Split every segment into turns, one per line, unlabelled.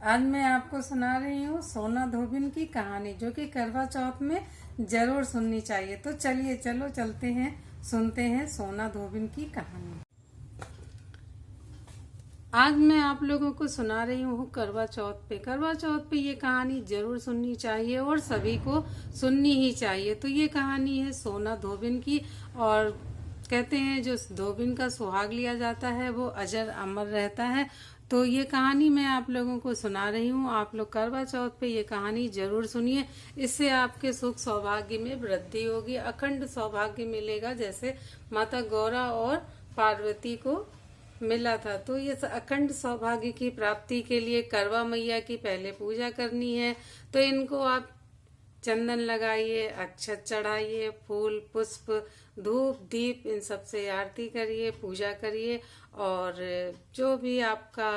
आज मैं आपको सुना रही हूँ सोना धोबिन की कहानी, जो कि करवा चौथ में जरूर सुननी चाहिए। तो चलिए चलते हैं, सुनते हैं सोना धोबिन की कहानी। आज मैं आप लोगों को सुना रही हूँ करवा चौथ पे ये कहानी जरूर सुननी चाहिए और सभी को सुननी ही चाहिए। तो ये कहानी है सोना धोबिन की, और कहते हैं जो धोबिन का सुहाग लिया जाता है वो अजर अमर रहता है। तो ये कहानी मैं आप लोगों को सुना रही हूँ। आप लोग करवा चौथ पे ये कहानी जरूर सुनिए, इससे आपके सुख सौभाग्य में वृद्धि होगी, अखंड सौभाग्य मिलेगा, जैसे माता गौरा और पार्वती को मिला था। तो ये अखंड सौभाग्य की प्राप्ति के लिए करवा मैया की पहले पूजा करनी है। तो इनको आप चंदन लगाइए, अक्षत चढ़ाइए, फूल पुष्प धूप दीप इन सब से आरती करिए, पूजा करिए, और जो भी आपका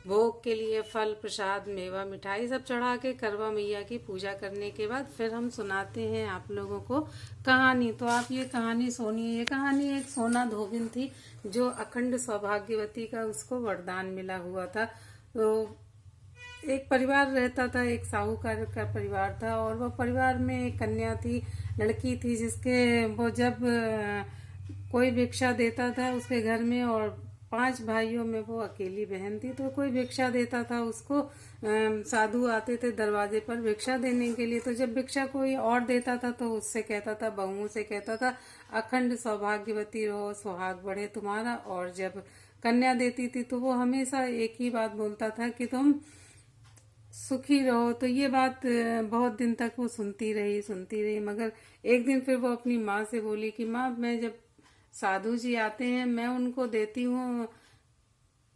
भोग के लिए फल प्रसाद मेवा मिठाई सब चढ़ा के करवा मैया की पूजा करने के बाद फिर हम सुनाते हैं आप लोगों को कहानी। तो आप ये कहानी सुनिए। ये कहानी एक सोना धोबिन थी जो अखंड सौभाग्यवती का उसको वरदान मिला हुआ था। तो एक परिवार रहता था, एक साहूकार का परिवार था, और वो परिवार में एक कन्या थी, लड़की थी, जिसके वो जब कोई भिक्षा देता था उसके घर में, और 5 भाइयों में वो अकेली बहन थी। तो कोई भिक्षा देता था उसको, साधु आते थे दरवाजे पर भिक्षा देने के लिए। तो जब भिक्षा कोई और देता था तो उससे कहता था, बहुओं से कहता था, अखंड सौभाग्यवती रहो, सुहाग बढ़े तुम्हारा। और जब कन्या देती थी तो वो हमेशा एक ही बात बोलता था कि तुम सुखी रहो। तो ये बात बहुत दिन तक वो सुनती रही, मगर एक दिन फिर वो अपनी माँ से बोली कि माँ, मैं जब साधु जी आते हैं मैं उनको देती हूँ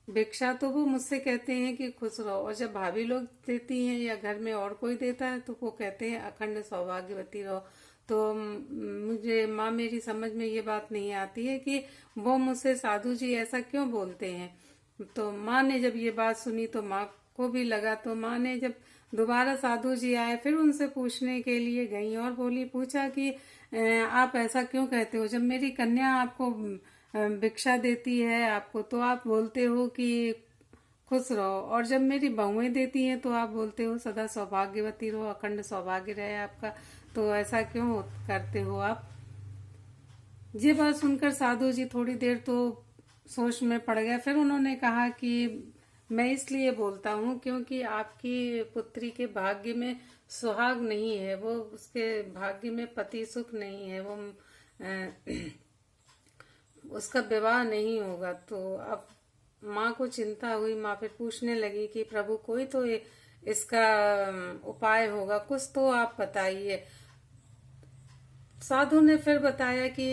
भिक्षा, तो वो मुझसे कहते हैं कि खुश रहो, और जब भाभी लोग देती हैं या घर में और कोई देता है तो वो कहते हैं अखंड सौभाग्यवती रहो। तो मुझे माँ, मेरी समझ में ये बात नहीं आती है कि वो मुझसे साधु जी ऐसा क्यों बोलते हैं। तो माँ ने जब ये बात सुनी तो माँ को भी लगा। तो माँ ने जब दोबारा साधु जी आए फिर उनसे पूछने के लिए गई और पूछा कि आप ऐसा क्यों कहते हो, जब मेरी कन्या आपको भिक्षा देती है आपको तो आप बोलते हो कि खुश रहो, और जब मेरी बहुएं देती हैं तो आप बोलते हो सदा सौभाग्यवती रहो, अखंड सौभाग्य रहे आपका। तो ऐसा क्यों करते हो आप। ये बात सुनकर साधु जी थोड़ी देर तो सोच में पड़ गए। फिर उन्होंने कहा कि मैं इसलिए बोलता हूँ क्योंकि आपकी पुत्री के भाग्य में सुहाग नहीं है, वो उसके भाग्य में पति सुख नहीं है, वो उसका विवाह नहीं होगा। तो अब माँ को चिंता हुई। माँ फिर पूछने लगी कि प्रभु, कोई तो इसका उपाय होगा, कुछ तो आप बताइए। साधु ने फिर बताया कि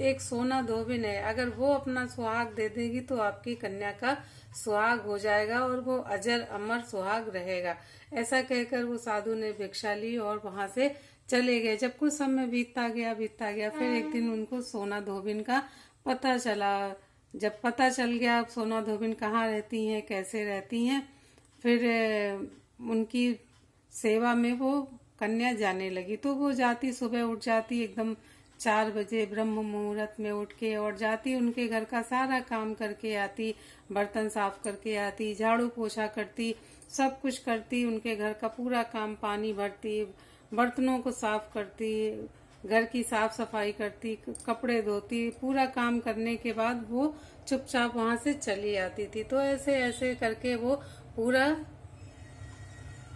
एक सोना धोबिन है, अगर वो अपना सुहाग दे देगी तो आपकी कन्या का सुहाग हो जाएगा और वो अजर अमर सुहाग रहेगा। ऐसा कहकर वो साधु ने भिक्षा ली और वहां से चले गए। जब कुछ समय बीतता गया फिर एक दिन उनको सोना धोबिन का पता चला। जब पता चल गया सोना धोबिन कहाँ रहती हैं, कैसे रहती हैं, फिर उनकी सेवा में वो कन्या जाने लगी। तो वो जाती, सुबह उठ जाती एकदम 4 बजे ब्रह्म मुहूर्त में उठ के, और जाती उनके घर का सारा काम करके आती, बर्तन साफ करके आती, झाड़ू पोछा करती, सब कुछ करती, उनके घर का पूरा काम, पानी भरती, बर्तनों को साफ करती, घर की साफ सफाई करती, कपड़े धोती, पूरा काम करने के बाद वो चुपचाप वहां से चली आती थी। तो ऐसे ऐसे करके वो पूरा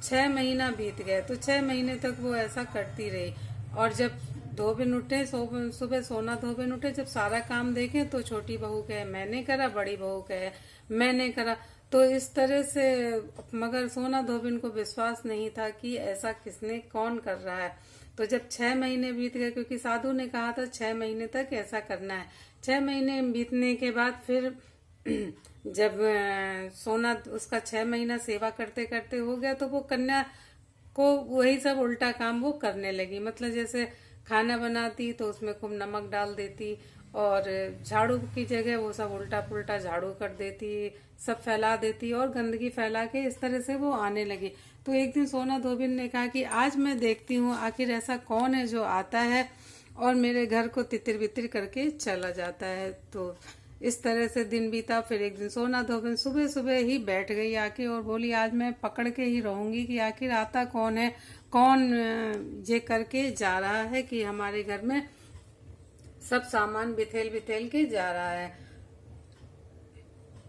6 महीना बीत गए। तो 6 महीने तक वो ऐसा करती रही। और जब धोबिन उठे, सुबह सोना धोबिन उठे, जब सारा काम देखे तो छोटी बहू कहे मैंने करा, बड़ी बहू कहे मैंने करा। तो इस तरह से, मगर सोना धोबिन को विश्वास नहीं था कि ऐसा किसने कौन कर रहा है। तो जब 6 महीने बीत गए, क्योंकि साधु ने कहा था 6 महीने तक ऐसा करना है, 6 महीने बीतने के बाद फिर जब सोना उसका 6 महीना सेवा करते करते हो गया तो वो कन्या को वही सब उल्टा काम वो करने लगी। मतलब जैसे खाना बनाती तो उसमें खूब नमक डाल देती, और झाड़ू की जगह वो सब उल्टा पुल्टा झाड़ू कर देती, सब फैला देती और गंदगी फैला के इस तरह से वो आने लगी। तो एक दिन सोना धोबिन ने कहा कि आज मैं देखती हूँ आखिर ऐसा कौन है जो आता है और मेरे घर को तितिर बितिर करके चला जाता है। तो इस तरह से दिन बीता। फिर एक दिन सोना धोबिन सुबह सुबह ही बैठ गई आके और बोली आज मैं पकड़ के ही रहूंगी कि आखिर आता कौन है, कौन ये करके जा रहा है कि हमारे घर में सब सामान बिथेल बिथेल के जा रहा है।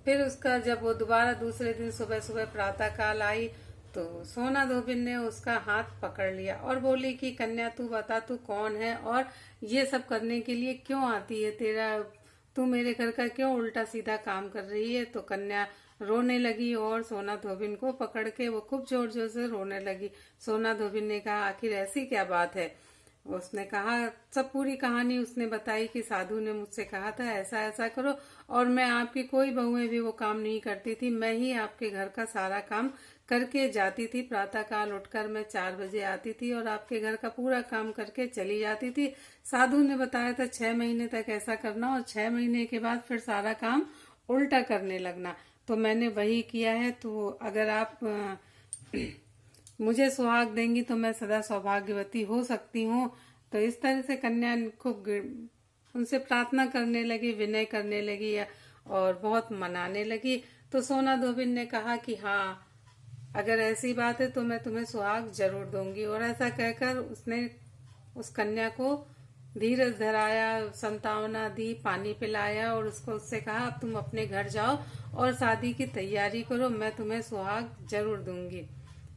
फिर उसका जब वो दोबारा दूसरे दिन सुबह सुबह प्रातः काल आई तो सोना धोबिन ने उसका हाथ पकड़ लिया और बोली कि कन्या तू बता तू कौन है और ये सब करने के लिए क्यों आती है, तू मेरे घर का क्यों उल्टा सीधा काम कर रही है। तो कन्या रोने लगी और सोना धोबिन को पकड़ के वो खूब जोर जोर से रोने लगी। सोना धोबिन ने कहा आखिर ऐसी क्या बात है। उसने कहा सब पूरी कहानी उसने बताई कि साधु ने मुझसे कहा था ऐसा ऐसा करो और मैं आपकी कोई बहुएं भी वो काम नहीं करती थी, मैं ही आपके घर का सारा काम करके जाती थी। प्रातः काल उठकर मैं 4 बजे आती थी और आपके घर का पूरा काम करके चली जाती थी। साधु ने बताया था 6 महीने तक ऐसा करना और 6 महीने के बाद फिर सारा काम उल्टा करने लगना, तो मैंने वही किया है। तो अगर आप मुझे सुहाग देंगी तो मैं सदा सौभाग्यवती हो सकती हूँ। तो इस तरह से कन्या खूब उनसे प्रार्थना करने लगी, विनय करने लगी और बहुत मनाने लगी। तो सोना धोबिन ने कहा कि हाँ अगर ऐसी बात है तो मैं तुम्हें सुहाग जरूर दूंगी। और ऐसा कहकर उसने उस कन्या को धीरज धराया, संतावना दी, पानी पिलाया और उससे कहा अब तुम अपने घर जाओ और शादी की तैयारी करो, मैं तुम्हें सुहाग जरूर दूंगी।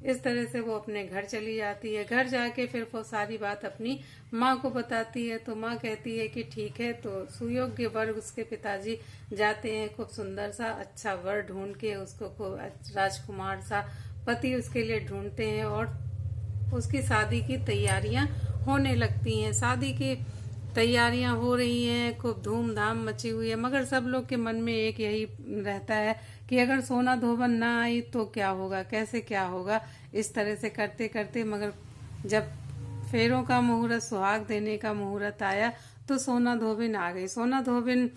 इस तरह से वो अपने घर चली जाती है। घर जाके फिर वो सारी बात अपनी माँ को बताती है। तो माँ कहती है कि ठीक है। तो सुयोग्य वर उसके पिताजी जाते हैं, खूब सुंदर सा अच्छा वर ढूंढ के उसको राजकुमार सा पति उसके लिए ढूंढते हैं और उसकी शादी की तैयारियां होने लगती हैं। शादी की तैयारियां हो रही हैं, खूब धूमधाम मची हुई है, मगर सब लोग के मन में एक यही रहता है कि अगर सोना धोबन ना आई तो क्या होगा, कैसे क्या होगा। इस तरह से करते करते मगर जब फेरों का मुहूर्त, सुहाग देने का मुहूर्त आया तो सोना धोबिन आ गई। सोना धोबिन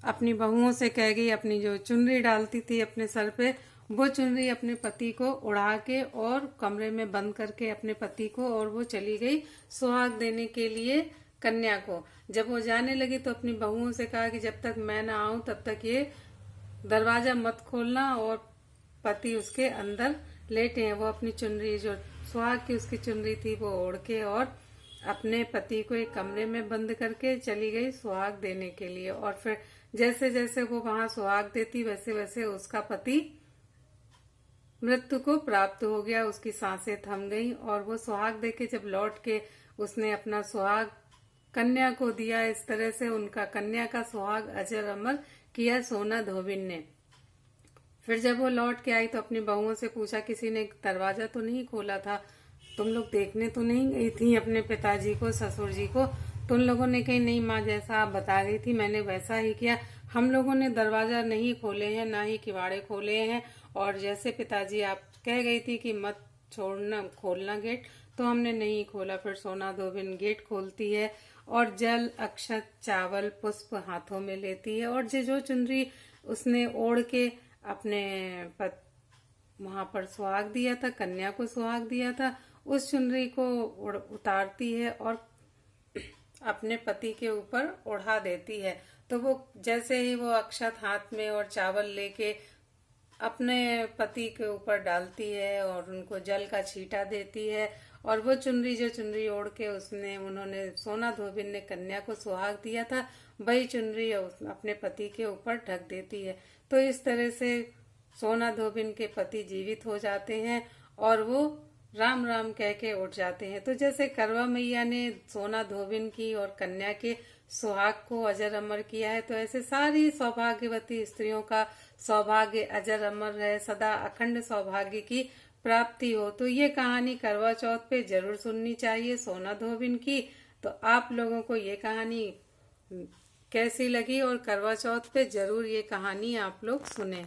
अपनी बहुओं से कह गई, अपनी जो चुनरी डालती थी अपने सर पे वो चुनरी अपने पति को उड़ा के और कमरे में बंद करके अपने पति को, और वो चली गई सुहाग देने के लिए कन्या को। जब वो जाने लगी तो अपनी बहुओं से कहा कि जब तक मैं ना आऊं तब तक ये दरवाजा मत खोलना। और पति उसके अंदर लेटे हैं। वो अपनी चुनरी जो सुहाग की उसकी चुनरी थी वो ओढ़ के और अपने पति को एक कमरे में बंद करके चली गई सुहाग देने के लिए। और फिर जैसे जैसे वो वहां सुहाग देती वैसे वैसे उसका पति मृत्यु को प्राप्त हो गया, उसकी सांसें थम गई। और वो सुहाग देके जब लौट के उसने अपना सुहाग कन्या को दिया, इस तरह से उनका कन्या का सुहाग अजर अमर किया सोना धोबिन ने। फिर जब वो लौट के आई तो अपनी बहुओं से पूछा किसी ने दरवाजा तो नहीं खोला था, तुम लोग देखने तो नहीं गई थी अपने पिताजी को, ससुर जी को। तो उन लोगों ने कही नहीं माँ, जैसा आप बता रही थी मैंने वैसा ही किया, हम लोगों ने दरवाजा नहीं खोले हैं, ना ही किवाड़े खोले हैं, और जैसे पिताजी आप कह गई थी कि मत छोड़ना खोलना गेट, तो हमने नहीं खोला। फिर सोना धोबिन गेट खोलती है और जल, अक्षत, चावल, पुष्प हाथों में लेती है और जो चुनरी उसने ओढ़ के अपने वहां पर सुहाग दिया था, कन्या को सुहाग दिया था, उस चुनरी को उतारती है और अपने पति के ऊपर ओढ़ा देती है। तो वो जैसे ही वो अक्षत हाथ में और चावल लेके अपने पति के ऊपर डालती है और उनको जल का छींटा देती है, और वो चुनरी जो चुनरी ओढ़ के उन्होंने सोना धोबिन ने कन्या को सुहाग दिया था, वही चुनरी अपने पति के ऊपर ढक देती है। तो इस तरह से सोना धोबिन के पति जीवित हो जाते हैं और वो राम राम कह के उठ जाते हैं। तो जैसे करवा मैया ने सोना धोबिन की और कन्या के सुहाग को अजर अमर किया है, तो ऐसे सारी सौभाग्यवती स्त्रियों का सौभाग्य अजर अमर रहे, सदा अखंड सौभाग्य की प्राप्ति हो। तो ये कहानी करवा चौथ पे जरूर सुननी चाहिए सोना धोबिन की। तो आप लोगों को ये कहानी कैसी लगी, और करवा चौथ पे जरूर ये कहानी आप लोग सुने।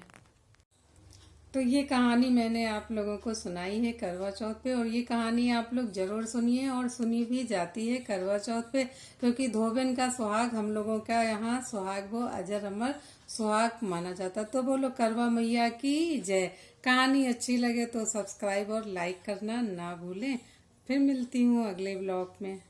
तो ये कहानी मैंने आप लोगों को सुनाई है करवा चौथ पे, और ये कहानी आप लोग जरूर सुनिए, और सुनी भी जाती है करवा चौथ पे, क्योंकि धोबिन का सुहाग हम लोगों का यहाँ सुहाग वो अजर अमर सुहाग माना जाता। तो बोलो करवा मैया की जय। कहानी अच्छी लगे तो सब्सक्राइब और लाइक करना ना भूलें। फिर मिलती हूँ अगले ब्लॉग में।